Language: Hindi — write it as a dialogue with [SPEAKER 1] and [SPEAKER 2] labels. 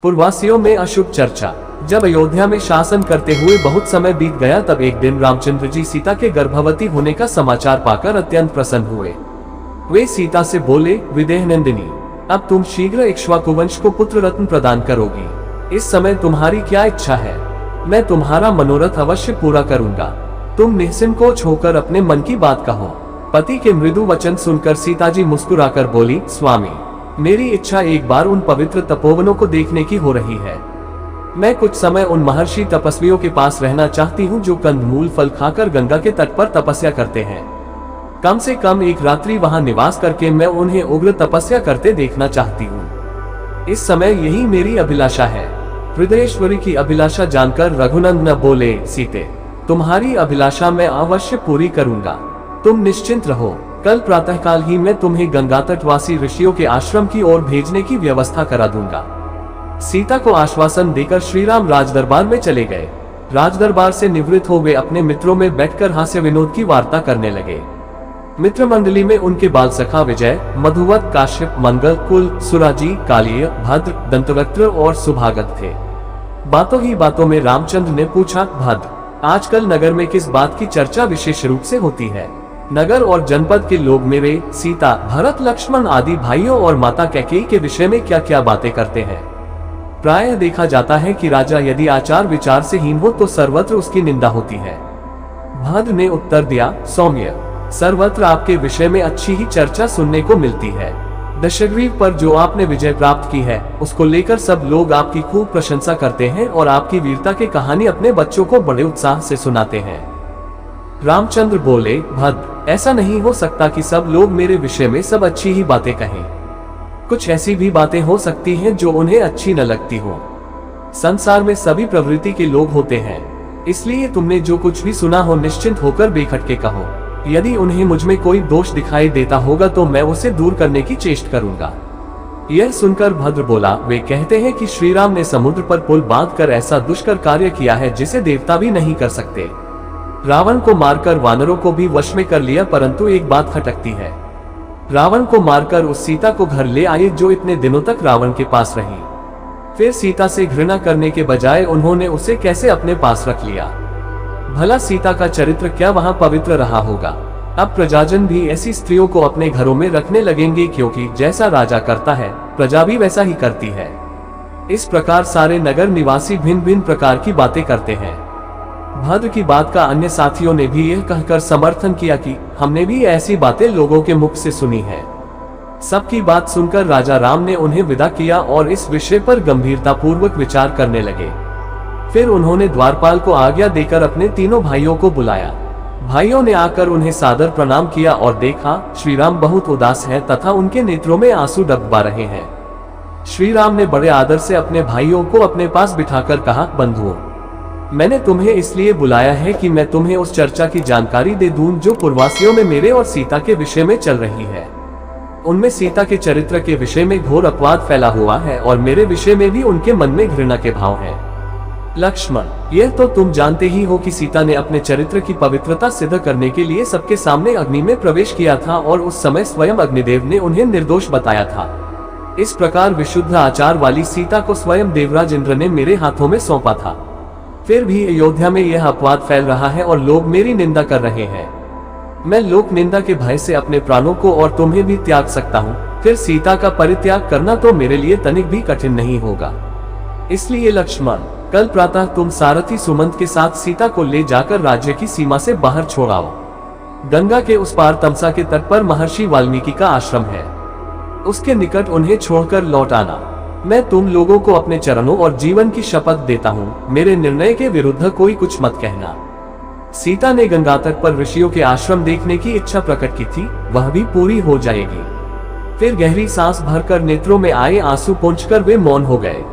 [SPEAKER 1] पूर्ववासियों में अशुभ चर्चा। जब अयोध्या में शासन करते हुए बहुत समय बीत गया, तब एक दिन रामचंद्र जी सीता के गर्भवती होने का समाचार पाकर अत्यंत प्रसन्न हुए। वे सीता से बोले, विदेह नंदिनी, अब तुम शीघ्र इक्ष्वाकु वंश को पुत्र रत्न प्रदान करोगी। इस समय तुम्हारी क्या इच्छा है? मैं तुम्हारा मनोरथ अवश्य पूरा करूंगा। तुम निःसंकोच होकर अपने मन की बात कहो। पति के मृदु वचन सुनकर सीता जी मुस्कुराकर बोली, स्वामी, मेरी इच्छा एक बार उन पवित्र तपोवनों को देखने की हो रही है। मैं कुछ समय उन महर्षि तपस्वियों के पास रहना चाहती हूँ जो कंदमूल फल खाकर गंगा के तट पर तपस्या करते हैं। कम से कम एक रात्रि वहां निवास करके मैं उन्हें उग्र तपस्या करते देखना चाहती हूँ। इस समय यही मेरी अभिलाषा है। हृदयेश्वरी की अभिलाषा जानकर रघुनंदन बोले, सीते, तुम्हारी अभिलाषा मैं अवश्य पूरी करूंगा। तुम निश्चिंत रहो। कल प्रातःकाल ही मैं तुम्हें गंगा तटवासी ऋषियों के आश्रम की ओर भेजने की व्यवस्था करा दूंगा। सीता को आश्वासन देकर श्रीराम राजदरबार में चले गए। राजदरबार से निवृत्त हो वे अपने मित्रों में बैठकर हास्य विनोद की वार्ता करने लगे। मित्र मंडली में उनके बाल सखा विजय, मधुवत, काश्यप, मंगल, कुल, सुराजी, कालिय, भद्र, दंतवक्त्र और सुभागत थे। बातों ही बातों में रामचंद्र ने पूछा, भद्र, आजकल नगर में किस बात की चर्चा विशेष रूप से होती है? नगर और जनपद के लोग मेरे, सीता, भरत, लक्ष्मण आदि भाइयों और माता कैकेयी के विषय में क्या क्या बातें करते हैं। प्रायः देखा जाता है कि राजा यदि आचार विचार से हीन हो तो सर्वत्र उसकी निंदा होती है। भद्र ने उत्तर दिया, सौम्य, सर्वत्र आपके विषय में अच्छी ही चर्चा सुनने को मिलती है। दशग्रीव पर जो आपने विजय प्राप्त की है, उसको लेकर सब लोग आपकी खूब प्रशंसा करते हैं और आपकी वीरता की कहानी अपने बच्चों को बड़े उत्साह से सुनाते हैं। रामचंद्र बोले, भद्र, ऐसा नहीं हो सकता कि सब लोग मेरे विषय में सब अच्छी ही बातें कहें। कुछ ऐसी भी बातें हो सकती हैं जो उन्हें अच्छी न लगती हो। संसार में सभी प्रवृत्ति के लोग होते हैं, इसलिए तुमने जो कुछ भी सुना हो निश्चिंत होकर बेखटके कहो। यदि उन्हें मुझ में कोई दोष दिखाई देता होगा तो मैं उसे दूर करने की चेष्टा करूंगा। यह सुनकर भद्र बोला, वे कहते हैं कि श्री राम ने समुद्र पर पुल बांधकर ऐसा दुष्कर कार्य किया है जिसे देवता भी नहीं कर सकते। रावण को मारकर वानरों को भी वश में कर लिया, परंतु एक बात खटकती है। रावण को मारकर उस सीता को घर ले आए जो इतने दिनों तक रावण के पास रही। फिर सीता से घृणा करने के बजाय उन्होंने उसे कैसे अपने पास रख लिया? भला सीता का चरित्र क्या वहां पवित्र रहा होगा? अब प्रजाजन भी ऐसी स्त्रियों को अपने घरों में रखने लगेंगे, क्योंकि जैसा राजा करता है प्रजा भी वैसा ही करती है। इस प्रकार सारे नगर निवासी भिन्न भिन्न प्रकार की बातें करते हैं। भद्र की बात का अन्य साथियों ने भी यह कहकर समर्थन किया कि हमने भी ऐसी बातें लोगों के मुख से सुनी है। सबकी बात सुनकर राजा राम ने उन्हें विदा किया और इस विषय पर गंभीरता पूर्वक विचार करने लगे। फिर उन्होंने द्वारपाल को आज्ञा देकर अपने तीनों भाइयों को बुलाया। भाइयों ने आकर उन्हें सादर प्रणाम किया और देखा श्री राम बहुत उदास है तथा उनके नेत्रों में आंसू डबडबा रहे हैं। श्री राम ने बड़े आदर से अपने भाइयों को अपने पास बिठाकर कहा, बंधुओं, मैंने तुम्हें इसलिए बुलाया है कि मैं तुम्हें उस चर्चा की जानकारी दे दूं जो पूर्ववासियों में मेरे और सीता के विषय में चल रही है। उनमें सीता के चरित्र के विषय में घोर अपवाद फैला हुआ है और मेरे विषय में भी उनके मन में घृणा के भाव हैं। लक्ष्मण, यह तो तुम जानते ही हो कि सीता ने अपने चरित्र की पवित्रता सिद्ध करने के लिए सबके सामने अग्नि में प्रवेश किया था और उस समय स्वयं अग्निदेव ने उन्हें निर्दोष बताया था। इस प्रकार विशुद्ध आचार वाली सीता को स्वयं देवराज इंद्र ने मेरे हाथों में सौंपा था। फिर भी अयोध्या में यह अपवाद फैल रहा है और लोग मेरी निंदा कर रहे हैं। मैं लोक निंदा के भय से अपने प्राणों को और तुम्हें भी त्याग सकता हूँ। फिर सीता का परित्याग करना तो मेरे लिए तनिक भी कठिन नहीं होगा। इसलिए लक्ष्मण, कल प्रातः तुम सारथी सुमंत के साथ सीता को ले जाकर राज्य की सीमा से बाहर छोड़ाओ। गंगा के उस पार तमसा के तट पर महर्षि वाल्मीकि का आश्रम है, उसके निकट उन्हें छोड़कर लौट आना। मैं तुम लोगों को अपने चरणों और जीवन की शपथ देता हूँ, मेरे निर्णय के विरुद्ध कोई कुछ मत कहना। सीता ने गंगा तट पर ऋषियों के आश्रम देखने की इच्छा प्रकट की थी, वह भी पूरी हो जाएगी। फिर गहरी सांस भरकर नेत्रों में आए आंसू पोंछकर वे मौन हो गए।